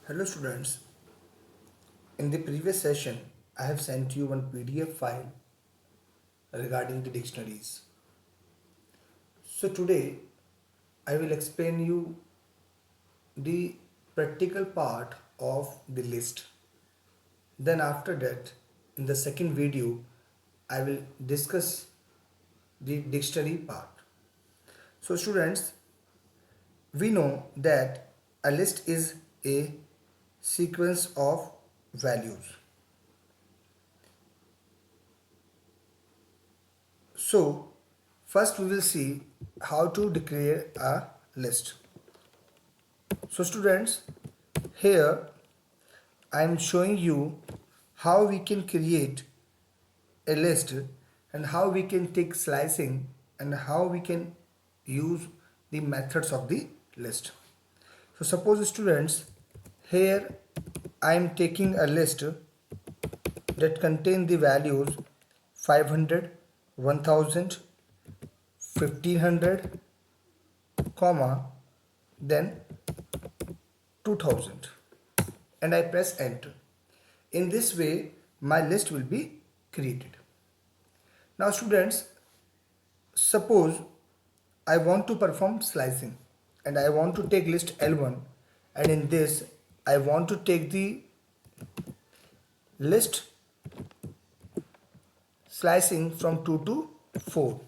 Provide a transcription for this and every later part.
Hello students, in the previous session I have sent you one PDF file regarding the dictionaries. So today I will explain you the practical part of the list. Then after that in the second video I will discuss the dictionary part. So students, we know that a list is a sequence of values. So, first we will see how to declare a list. So students, here I am showing you how we can create a list and how we can take slicing and how we can use the methods of the list. So suppose students, here I am taking a list that contain the values 500, 1000, 1500, comma, then 2000, and I press enter. In this way my list will be created. Now students, suppose I want to perform slicing and I want to take list L1, and in this I want to take the list slicing from 2 to 4.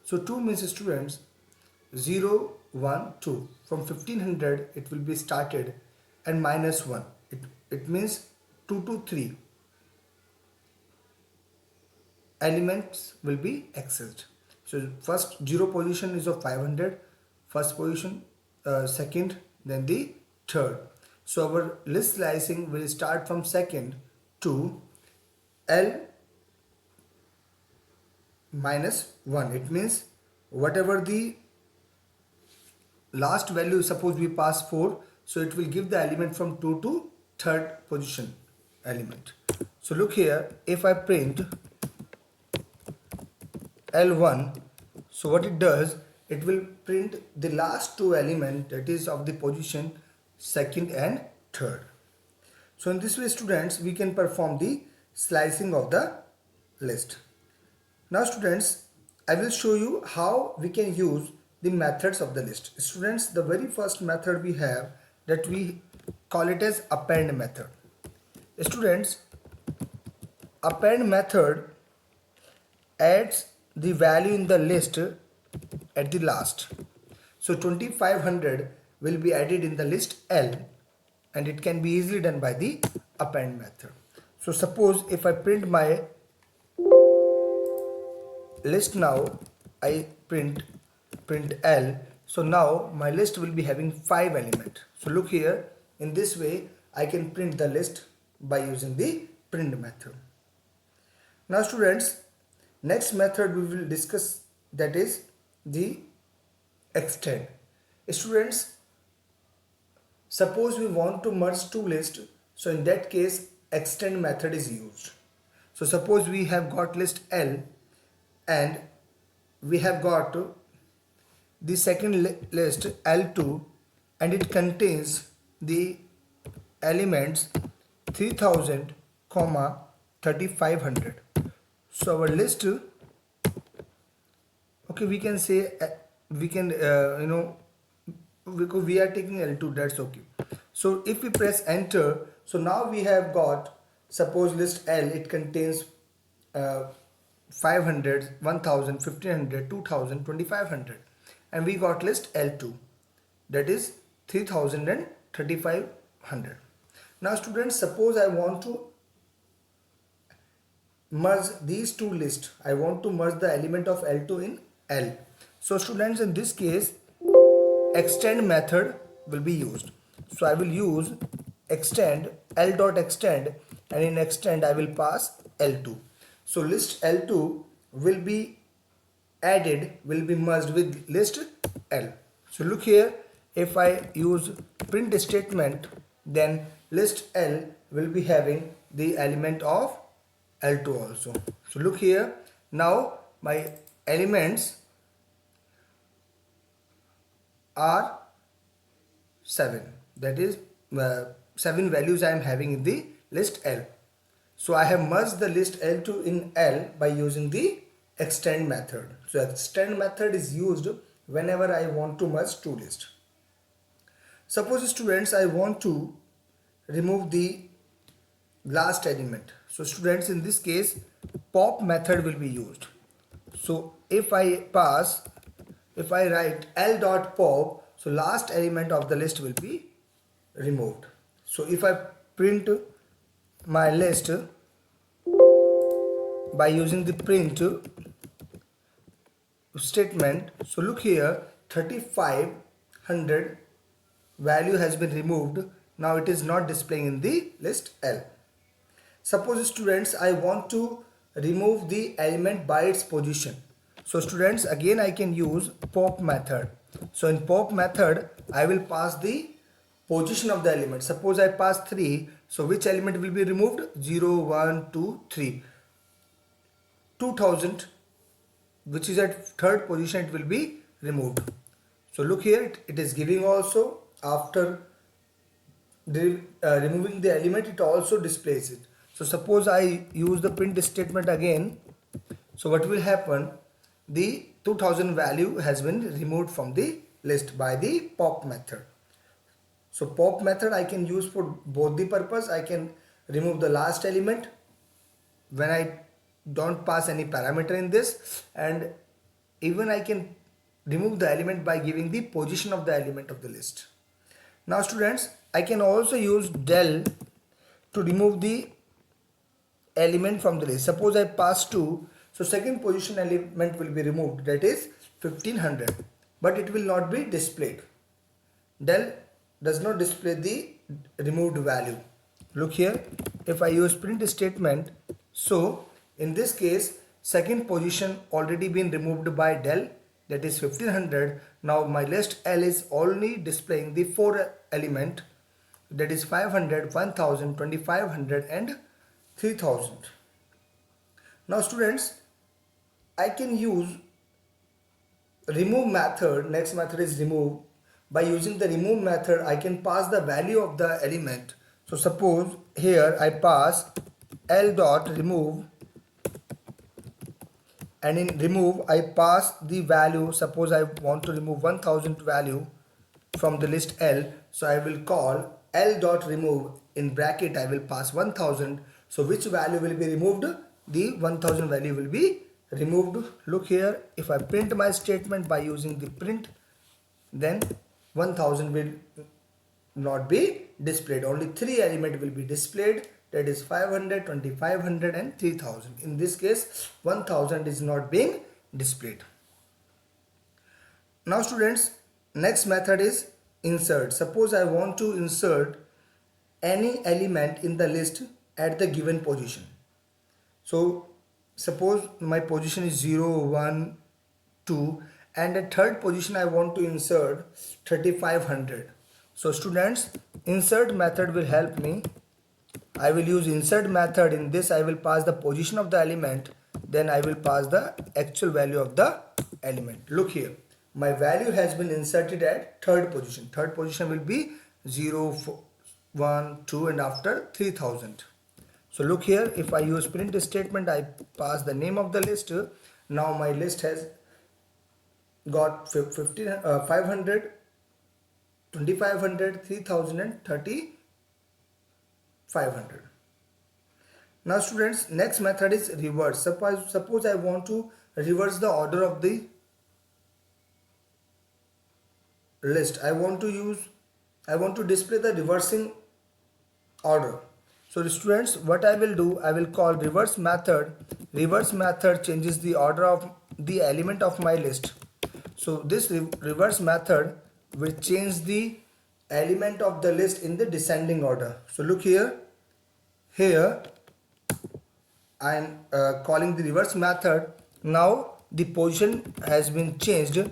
So 2 means students 0, 1, 2. From 1500 it will be started and minus 1. It means 2 to 3 elements will be accessed. So first 0 position is of 500, first position, second, then the third. So our list slicing will start from second to L minus 1. It means whatever the last value, suppose we pass 4, so it will give the element from 2 to third position element. So look here, if I print L1, so what it does, it will print the last two element, that is of the position second and third. So in this way students, we can perform the slicing of the list. Now students, I will show you how we can use the methods of the list. Students, the very first method we have, that we call it as append method. Students, append method adds the value in the list at the last. So 2500 will be added in the list L, and it can be easily done by the append method. So suppose if I print my list now, I print L, so now my list will be having 5 elements. So look here, in this way I can print the list by using the print method. Now students, next method we will discuss, that is the extend. Students, suppose we want to merge two lists, so in that case extend method is used. So suppose we have got list L and we have got the second list L2, and it contains the elements 3000, 3500. So our list, okay, we can say we can because we are taking L2, that's okay. So if we press enter, so now we have got, suppose list L, it contains 500, 1000, 1500, 2000, 2500, and we got list L2, that is 3000 and 3500. Now students, suppose I want to merge these two lists. I want to merge the element of L2 in L. So students, in this case extend method will be used. So I will use extend, L dot extend, and in extend I will pass L2. So list L2 will be added, will be merged with list L. So look here, if I use print statement, then list L will be having the element of L2 also. So look here, now my elements are 7, that is 7 values I am having in the list L. So I have merged the list L to in L by using the extend method. So extend method is used whenever I want to merge two lists. Suppose students, I want to remove the last element. So students, in this case pop method will be used. So if I write L dot pop, so last element of the list will be removed. So if I print my list by using the print statement, so look here, 3500 value has been removed. Now it is not displaying in the list L. Suppose students, I want to remove the element by its position. So students, again I can use pop method. So in pop method I will pass the position of the element. Suppose I pass 3, so which element will be removed? 0, 1, 2, 3. 2000, which is at third position, it will be removed. So look here, it is giving also after removing the element, it also displays it. So suppose I use the print statement again. So what will happen? The 2000 value has been removed from the list by the pop method. So pop method I can use for both the purpose. I can remove the last element when I don't pass any parameter in this, and even I can remove the element by giving the position of the element of the list. Now students, I can also use del to remove the element from the list. Suppose I pass 2, so second position element will be removed, that is 1500, but it will not be displayed. Del does not display the removed value. Look here, if I use print statement, so in this case second position already been removed by del, that is 1500. Now my list L is only displaying the 4 element, that is 500, 1000, 2500 and 3000. Now students, I can use remove method. Next method is remove. By using the remove method I can pass the value of the element. So suppose here I pass L dot remove, and in remove I pass the value. Suppose I want to remove 1000 value from the list L, so I will call L dot remove, in bracket I will pass 1000. So which value will be removed? The 1000 value will be removed. Look here, if I print my statement by using the print, then 1000 will not be displayed. Only 3 element will be displayed, that is 500, 2500 and 3000. In this case 1000 is not being displayed. Now students, next method is insert. Suppose I want to insert any element in the list at the given position. So suppose my position is 0, 1, 2, and at third position I want to insert 3500. So students, insert method will help me. I will use insert method. In this I will pass the position of the element, then I will pass the actual value of the element. Look here, my value has been inserted at third position. Third position will be 0, 1, 2 and after 3000. So look here, if I use print statement, I pass the name of the list. Now my list has got 500, 2500, 3000 and 3500. Now students, next method is reverse. Suppose I want to reverse the order of the list. I want to display the reversing order. So students, what I will do, I will call reverse method. Reverse method changes the order of the element of my list. So this reverse method will change the element of the list in the descending order. So look here, I am calling the reverse method. Now the position has been changed,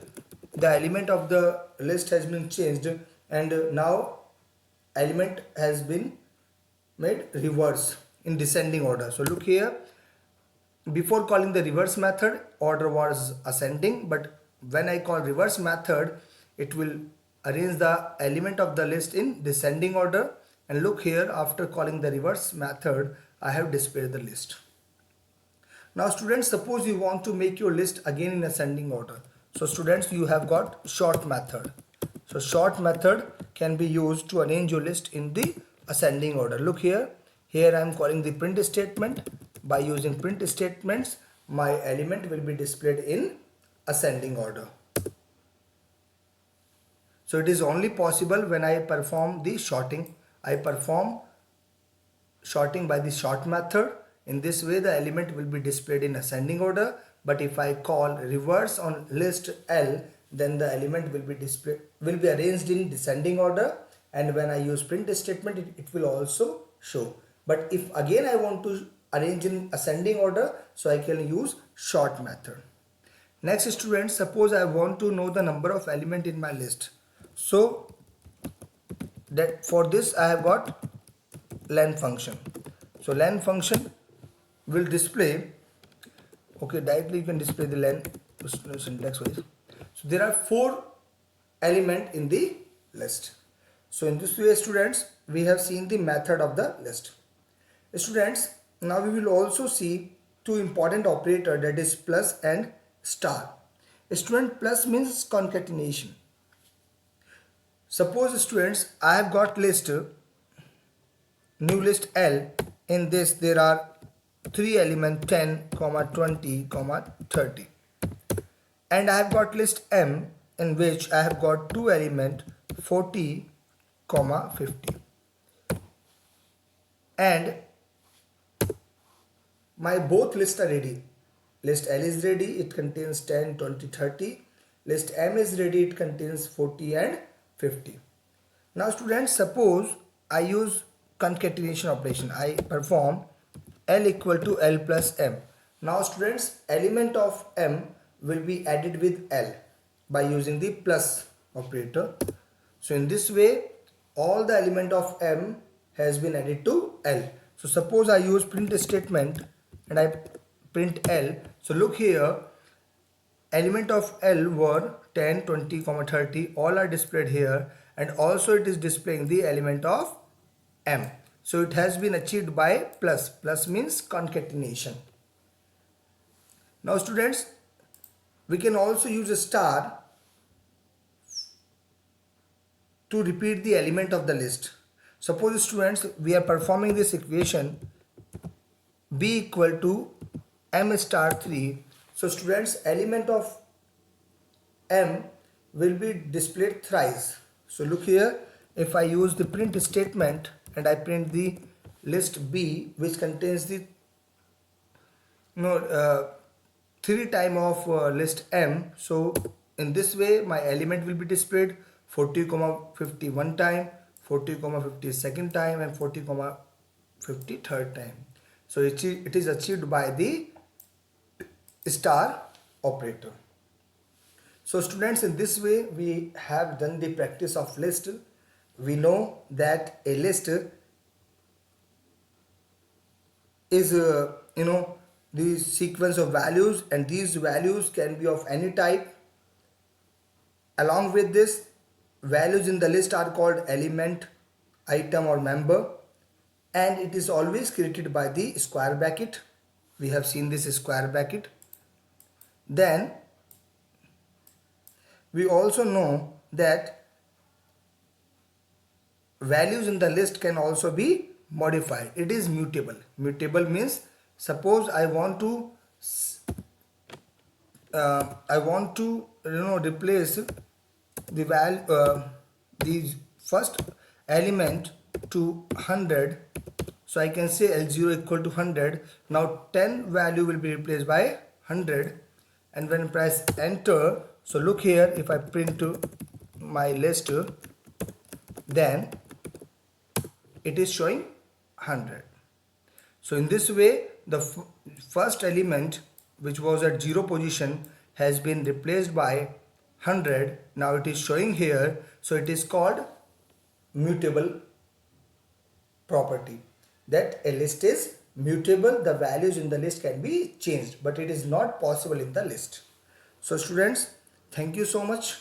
the element of the list has been changed, and now element has been made reverse in descending order. So look here, before calling the reverse method order was ascending, but when I call reverse method it will arrange the element of the list in descending order, and look here, after calling the reverse method, I have displayed the list. Now students, suppose you want to make your list again in ascending order. So students, you have got sort method. So sort method can be used to arrange your list in the ascending order. Look here, here I am calling the print statement. By using print statements, my element will be displayed in ascending order. So it is only possible when I perform the sorting. I perform sorting by the sort method. In this way the element will be displayed in ascending order, but if I call reverse on list L, then the element will be arranged in descending order, and when I use print statement it will also show. But if again I want to arrange in ascending order, so I can use sort method. Next students, suppose I want to know the number of element in my list. So that for this I have got len function. So len function will display, okay, directly you can display the len syntax wise. So there are 4 elements in the list. So in this way students, we have seen the method of the list. Students, now we will also see 2 important operators, that is plus and star. Student, plus means concatenation. Suppose students, I have got list, new list L. In this there are 3 elements 10, 20, 30, and I have got list M, in which I have got 2 elements 40, 50, and my both lists are ready. List L is ready, it contains 10, 20, 30. List M is ready, it contains 40 and 50. Now students, suppose I use concatenation operation. I perform L equal to L plus M. Now students, element of M will be added with L by using the plus operator. So in this way, all the element of M has been added to L. So suppose I use print statement and I print L. So look here, element of L were 10, 20, 30. All are displayed here, and also it is displaying the element of M. So it has been achieved by plus. Plus means concatenation. Now students, we can also use a star to repeat the element of the list. Suppose students, we are performing this equation B equal to M star 3. So students, element of M will be displayed thrice. So look here, if I use the print statement and I print the list B, which contains the 3 times of list M. So in this way my element will be displayed 40, 50 one time, 40, 50 second time, and 40, 50 third time. So it is achieved by the star operator. So students, in this way we have done the practice of list. We know that a list is the sequence of values, and these values can be of any type. Along with this, values in the list are called element, item or member, and it is always created by the square bracket. We have seen this square bracket. Then we also know that values in the list can also be modified. It is mutable. Mutable means, suppose I want to replace the value the first element to 100. So I can say L0 equal to 100. Now 10 value will be replaced by 100, and when I press enter, so look here, if I print my list, then it is showing 100. So in this way, the first element, which was at 0 position, has been replaced by 100. Now it is showing here. So it is called mutable property, that a list is mutable. The values in the list can be changed, but it is not possible in the list. So students, thank you so much.